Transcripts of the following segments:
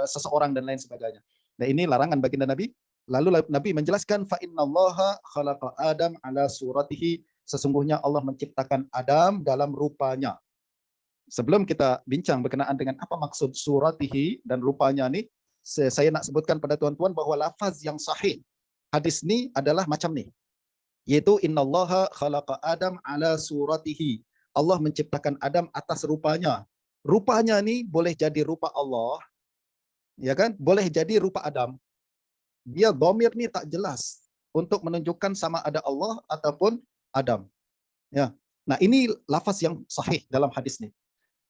seseorang dan lain sebagainya. Nah, ini larangan baginda Nabi. Lalu Nabi menjelaskan fa innallaha khalaqa Adam ala suratihi, sesungguhnya Allah menciptakan Adam dalam rupanya. Sebelum kita bincang berkenaan dengan apa maksud suratihi dan rupanya nih, saya nak sebutkan pada tuan-tuan bahwa lafaz yang sahih hadis ini adalah macam nih, yaitu innallaha khalaqa Adam ala suratihi. Allah menciptakan Adam atas rupanya. Rupanya nih boleh jadi rupa Allah, ya kan? Boleh jadi rupa Adam. Dia dhamir nih tak jelas untuk menunjukkan sama ada Allah ataupun Adam. Ya. Nah, ini lafaz yang sahih dalam hadis ini.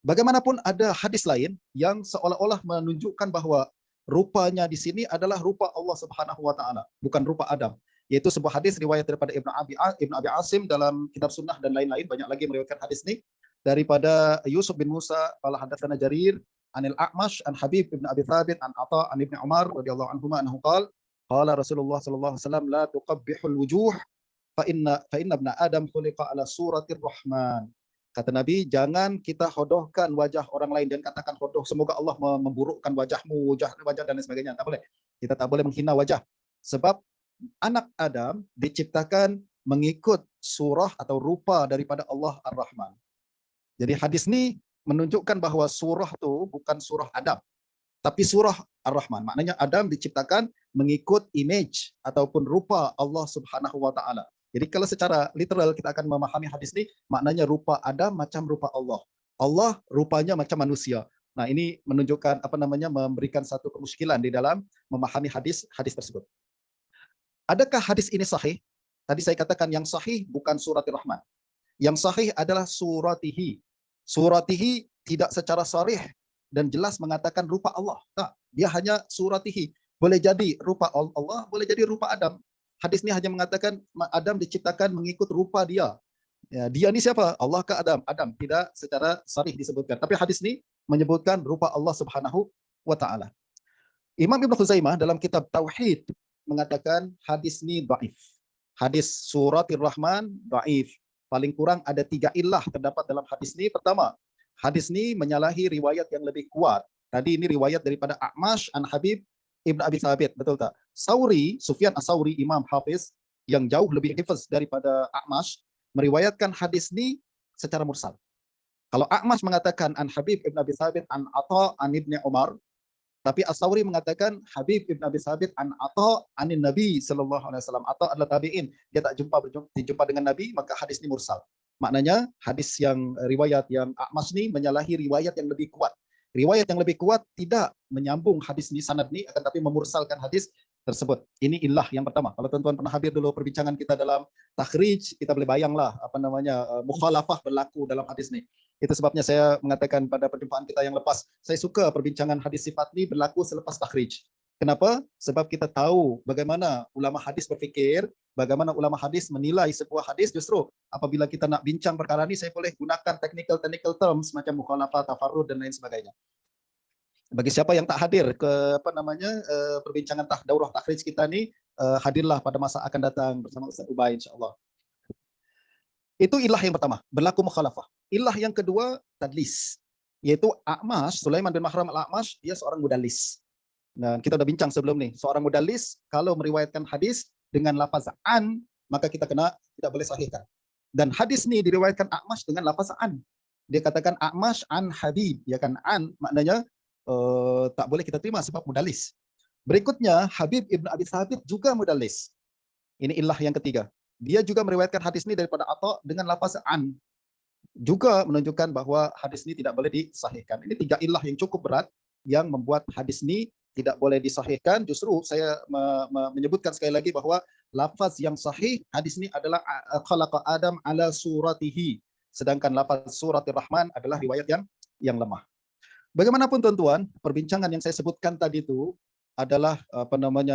Bagaimanapun ada hadis lain yang seolah-olah menunjukkan bahwa rupanya di sini adalah rupa Allah Subhanahu wa taala, bukan rupa Adam. Yaitu sebuah hadis riwayat daripada Ibnu Abi Asim dalam kitab Sunnah dan lain-lain, banyak lagi meriwayatkan hadis ini daripada Yusuf bin Musa qala hadatsana Jarir anil A'mash an Habib ibn Abi Thabit an Atha an Ibnu Umar radhiyallahu anhuma annahu qala Rasulullah sallallahu alaihi wasallam la tuqabbihul wujuh fa inna ibna Adam khuliqa ala suratir Rahman. Kata Nabi, jangan kita hodohkan wajah orang lain dan katakan hodoh, semoga Allah memburukkan wajahmu, wajah dan lain sebagainya. Tak boleh. Kita tak boleh menghina wajah. Sebab anak Adam diciptakan mengikut surah atau rupa daripada Allah Ar-Rahman. Jadi hadis ini menunjukkan bahwa surah itu bukan surah Adam, tapi surah Ar-Rahman. Maknanya Adam diciptakan mengikut image ataupun rupa Allah Subhanahu wa taala. Jadi kalau secara literal kita akan memahami hadis ini, maknanya rupa Adam macam rupa Allah. Allah rupanya macam manusia. Nah, ini menunjukkan memberikan satu kemuskilan di dalam memahami hadis tersebut. Adakah hadis ini sahih? Tadi saya katakan yang sahih bukan suratir Rahman. Yang sahih adalah suratihi. Suratihi tidak secara sharih dan jelas mengatakan rupa Allah. Tak, dia hanya suratihi. Boleh jadi rupa Allah, boleh jadi rupa Adam. Hadis ini hanya mengatakan Adam diciptakan mengikut rupa dia. Ya, dia ini siapa? Allah ke Adam? Adam, tidak secara sharih disebutkan. Tapi hadis ini menyebutkan rupa Allah Subhanahu wa taala. Imam Ibnu Khuzaimah dalam kitab Tauhid mengatakan hadis ini dhaif. Hadis suratir Rahman dhaif. Paling kurang ada 3 illah terdapat dalam hadis ini. Pertama, hadis ini menyalahi riwayat yang lebih kuat. Tadi ini riwayat daripada A'mash an Habib Ibn Abi Thabit, betul tak? Sauri, Sufyan As-Sauri, Imam Hafiz, yang jauh lebih hifaz daripada A'mash, meriwayatkan hadis ini secara mursal. Kalau A'mash mengatakan an Habib Ibn Abi Thabit an Atha an Ibnu Umar, tapi As-Sauri mengatakan Habib Ibn Abi Thabit an Atha anin Nabi sallallahu alaihi wasallam. Atha adalah tabi'in, dia tak jumpa dengan Nabi, maka hadis ini mursal. Maknanya hadis yang riwayat yang A'mash ini menyalahi riwayat yang lebih kuat. Riwayat yang lebih kuat tidak menyambung hadis ini, sanad ini, akan tapi memursalkan hadis tersebut. Ini illah yang pertama. Kalau tuan-tuan pernah hadir dulu perbincangan kita dalam takhrij, kita boleh bayanglah mukhalafah berlaku dalam hadis ini. Itu sebabnya saya mengatakan pada perjumpaan kita yang lepas, saya suka perbincangan hadis sifat ini berlaku selepas takhrij. Kenapa? Sebab kita tahu bagaimana ulama hadis berfikir, bagaimana ulama hadis menilai sebuah hadis. Justru apabila kita nak bincang perkara ini, saya boleh gunakan technical terms macam mukhalafah, tafarrud dan lain sebagainya. Bagi siapa yang tak hadir ke perbincangan daurah takhrij kita ini, hadirlah pada masa akan datang bersama Ustaz Ubay insyaallah. Itu ilah yang pertama, berlaku mukhalafah. Ilah yang kedua, tadlis, yaitu A'mash, Sulaiman bin Mahram al-A'mash, dia seorang mudallis. Nah, kita udah bincang sebelum nih, seorang mudallis kalau meriwayatkan hadis dengan lafaz an, maka kita tidak boleh sahihkan. Dan hadis ini diriwayatkan A'mash dengan lafaz an. Dia katakan A'mash an Habib, ya kan, an maknanya tak boleh kita terima sebab mudallis. Berikutnya Habib Ibn Abi Thabit juga mudallis. Ini ilah yang ketiga. Dia juga meriwayatkan hadis ini daripada Atha dengan lafaz an. Juga menunjukkan bahwa hadis ini tidak boleh disahihkan. Ini 3 ilah yang cukup berat yang membuat hadis ini tidak boleh disahihkan. Justru saya menyebutkan sekali lagi bahwa lafaz yang sahih hadis ini adalah khalaqa Adam ala suratihi. Sedangkan lafaz suratir Rahman adalah riwayat yang lemah. Bagaimanapun tuan-tuan, perbincangan yang saya sebutkan tadi itu adalah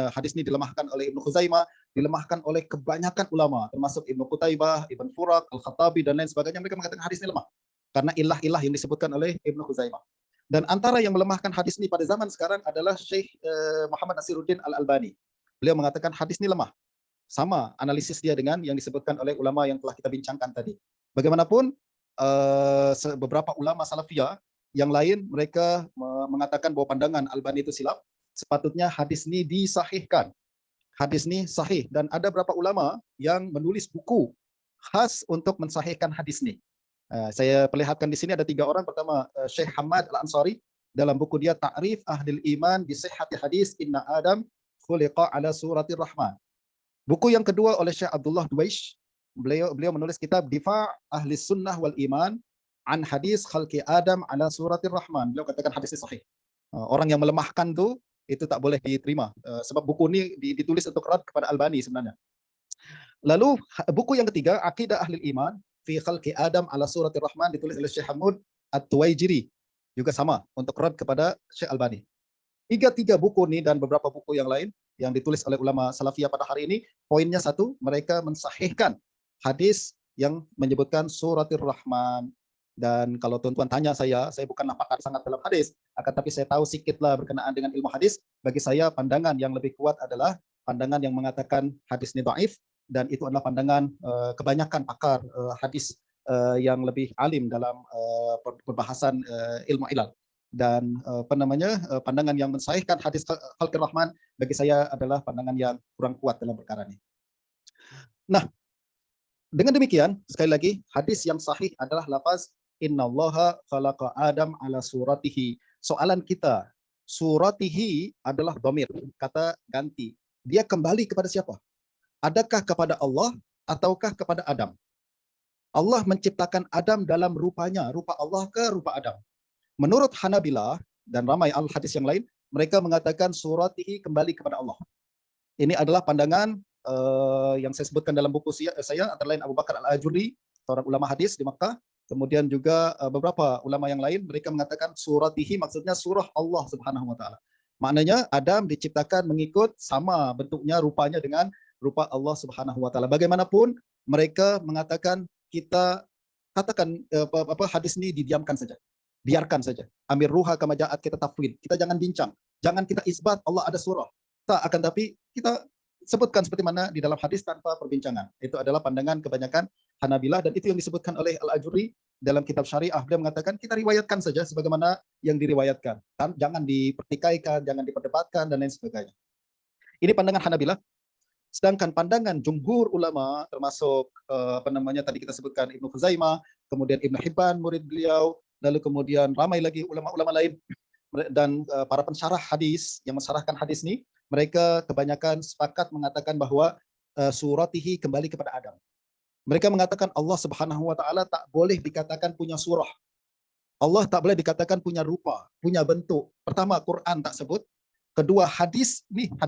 hadis ini dilemahkan oleh Ibnu Khuzaimah, dilemahkan oleh kebanyakan ulama, termasuk Ibnu Qutaibah, Ibn Furak, Al-Khattabi dan lain sebagainya. Mereka mengatakan hadis ini lemah karena ilah-ilah yang disebutkan oleh Ibnu Khuzaimah. Dan antara yang melemahkan hadis ini pada zaman sekarang adalah Syekh Muhammad Nasiruddin Al-Albani. Beliau mengatakan hadis ini lemah. Sama analisis dia dengan yang disebutkan oleh ulama yang telah kita bincangkan tadi. Bagaimanapun beberapa ulama salafiyah yang lain mereka mengatakan bahwa pandangan Albani itu silap. Sepatutnya hadis ini disahihkan. Hadis ini sahih dan ada beberapa ulama yang menulis buku khas untuk mensahihkan hadis ini. Saya perlihatkan di sini ada 3 orang. Pertama, Syekh Hamad Al-Ansari dalam buku dia Ta'rif Ahlil Iman bi Sihhati Hadis Inna Adam Khuliqa ala Suratir Rahman. Buku yang kedua oleh Syekh Abdullah Duwaish. Beliau menulis kitab Difa' Ahli Sunnah wal Iman an Hadis Khalqi Adam ala Suratir Rahman. Beliau katakan hadis ini sahih. Orang yang melemahkan itu tak boleh diterima. Sebab buku ini ditulis untuk rad kepada Albani sebenarnya. Lalu buku yang ketiga, Aqidah Ahlil Iman fi Khalqi Adam ala Suratir Rahman, ditulis oleh Syekh Hamud At-Tuwaijiri. Juga sama, untuk rad kepada Syekh Albani. Tiga buku ini dan beberapa buku yang lain yang ditulis oleh ulama Salafiyah pada hari ini, poinnya satu, mereka mensahihkan hadis yang menyebutkan Suratir Rahman. Dan kalau tuan-tuan tanya saya bukanlah pakar sangat dalam hadis, akan tapi saya tahu sedikitlah berkenaan dengan ilmu hadis. Bagi saya pandangan yang lebih kuat adalah pandangan yang mengatakan hadis ini dhaif, dan itu adalah pandangan kebanyakan pakar hadis yang lebih alim dalam perbahasan ilmu ilal. Dan pandangan yang mensahihkan hadis Khalqir Rahman bagi saya adalah pandangan yang kurang kuat dalam perkara ini. Nah, dengan demikian sekali lagi hadis yang sahih adalah lafaz innallaha khalaqa Adam ala suratihi. Soalan kita, suratihi adalah dhamir, kata ganti. Dia kembali kepada siapa? Adakah kepada Allah ataukah kepada Adam? Allah menciptakan Adam dalam rupanya, rupa Allah ke rupa Adam. Menurut Hanabilah dan ramai al-hadis yang lain, mereka mengatakan suratihi kembali kepada Allah. Ini adalah pandangan yang saya sebutkan dalam buku saya, antara lain Abu Bakar Al-Ajuri, seorang ulama hadis di Makkah. Kemudian juga beberapa ulama yang lain, mereka mengatakan suratihi maksudnya surah Allah Subhanahu wa taala. Maknanya Adam diciptakan mengikut sama bentuknya, rupanya dengan rupa Allah Subhanahu wa taala. Bagaimanapun mereka mengatakan kita katakan hadis ini didiamkan saja. Biarkan saja. Amir ruha kama ja'at, kita tafwid. Kita jangan bincang. Jangan kita isbat Allah ada surah. Tak, akan tapi kita sebutkan seperti mana di dalam hadis tanpa perbincangan. Itu adalah pandangan kebanyakan Hanabilah, dan itu yang disebutkan oleh Al-Ajuri dalam kitab Syariah. Beliau mengatakan kita riwayatkan saja sebagaimana yang diriwayatkan. Jangan dipertikaikan, jangan diperdebatkan dan lain sebagainya. Ini pandangan Hanabilah. Sedangkan pandangan jumhur ulama termasuk tadi kita sebutkan Ibnu Khuzaimah, kemudian Ibnu Hibban murid beliau, lalu kemudian ramai lagi ulama-ulama lain dan para pensyarah hadis yang mensyarahkan hadis ini, mereka kebanyakan sepakat mengatakan bahwa suratihi kembali kepada Adam. Mereka mengatakan Allah Subhanahu wa taala tak boleh dikatakan punya surah. Allah tak boleh dikatakan punya rupa, punya bentuk. Pertama, Quran tak sebut. Kedua, hadis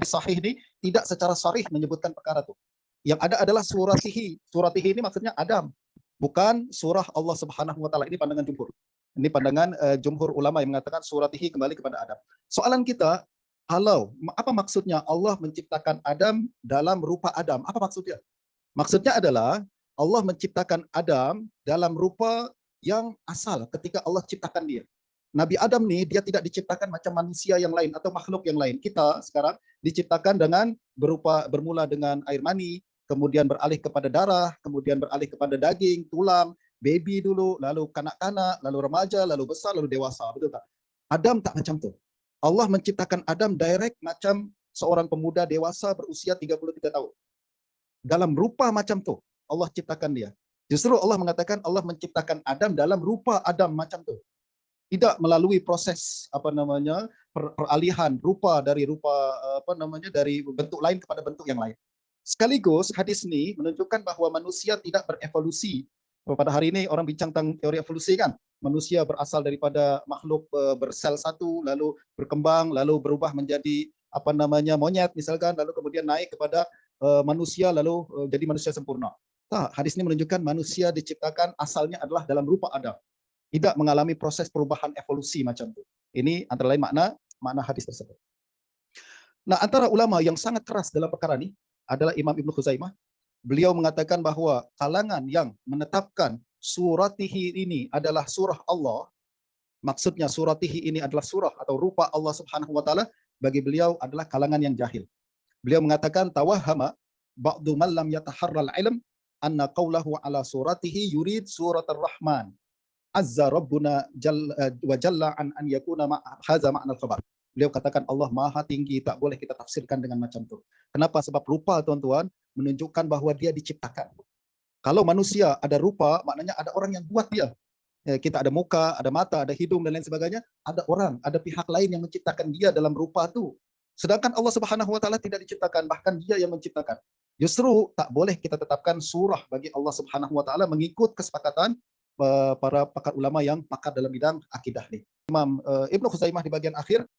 sahih ini tidak secara sharih menyebutkan perkara itu. Yang ada adalah suratihi. Suratihi ini maksudnya Adam, bukan surah Allah Subhanahu wa taala. Ini pandangan jumhur. Ini pandangan jumhur ulama yang mengatakan suratihi kembali kepada Adam. Soalan kita, apa maksudnya Allah menciptakan Adam dalam rupa Adam? Apa maksudnya? Maksudnya adalah Allah menciptakan Adam dalam rupa yang asal ketika Allah ciptakan dia. Nabi Adam nih, dia tidak diciptakan macam manusia yang lain atau makhluk yang lain. Kita sekarang diciptakan dengan bermula dengan air mani, kemudian beralih kepada darah, kemudian beralih kepada daging, tulang, baby dulu, lalu kanak-kanak, lalu remaja, lalu besar, lalu dewasa. Betul tak? Adam tak macam tu. Allah menciptakan Adam direct macam seorang pemuda dewasa berusia 33 tahun. Dalam rupa macam tu Allah ciptakan dia. Justru Allah mengatakan Allah menciptakan Adam dalam rupa Adam macam tu. Tidak melalui proses peralihan rupa dari dari bentuk lain kepada bentuk yang lain. Sekaligus hadis ini menunjukkan bahwa manusia tidak berevolusi. Pada hari ini orang bincang tentang teori evolusi kan. Manusia berasal daripada makhluk bersel satu, lalu berkembang, lalu berubah menjadi monyet misalkan, lalu kemudian naik kepada manusia, lalu jadi manusia sempurna. Hadis ini menunjukkan manusia diciptakan asalnya adalah dalam rupa Adam. Tidak mengalami proses perubahan evolusi macam itu. Ini antara lain makna hadis tersebut. Nah, antara ulama yang sangat keras dalam perkara ini adalah Imam Ibnu Khuzaimah. Beliau mengatakan bahwa kalangan yang menetapkan suratihi ini adalah surah Allah, maksudnya suratihi ini adalah surah atau rupa Allah Subhanahu wa taala, bagi beliau adalah kalangan yang jahil. Beliau mengatakan tawahhama ba'du man lam yataharral ilm anna qawlahu ala suratihi yurid suratul rahman. azza rabbuna wa jalla an yakuna hadza ma'nal khabar. Beliau katakan Allah maha tinggi, tak boleh kita tafsirkan dengan macam itu. Kenapa? Sebab rupa, teman-teman, menunjukkan bahwa dia diciptakan. Kalau manusia ada rupa, maknanya ada orang yang buat dia. Ya, kita ada muka, ada mata, ada hidung, dan lain sebagainya. Ada orang, ada pihak lain yang menciptakan dia dalam rupa itu. Sedangkan Allah Subhanahu wa taala tidak diciptakan, bahkan dia yang menciptakan. Justru tak boleh kita tetapkan surah bagi Allah Subhanahu wa taala mengikut kesepakatan para pakar ulama yang pakar dalam bidang akidah nih. Imam Ibnu Khuzaimah di bagian akhir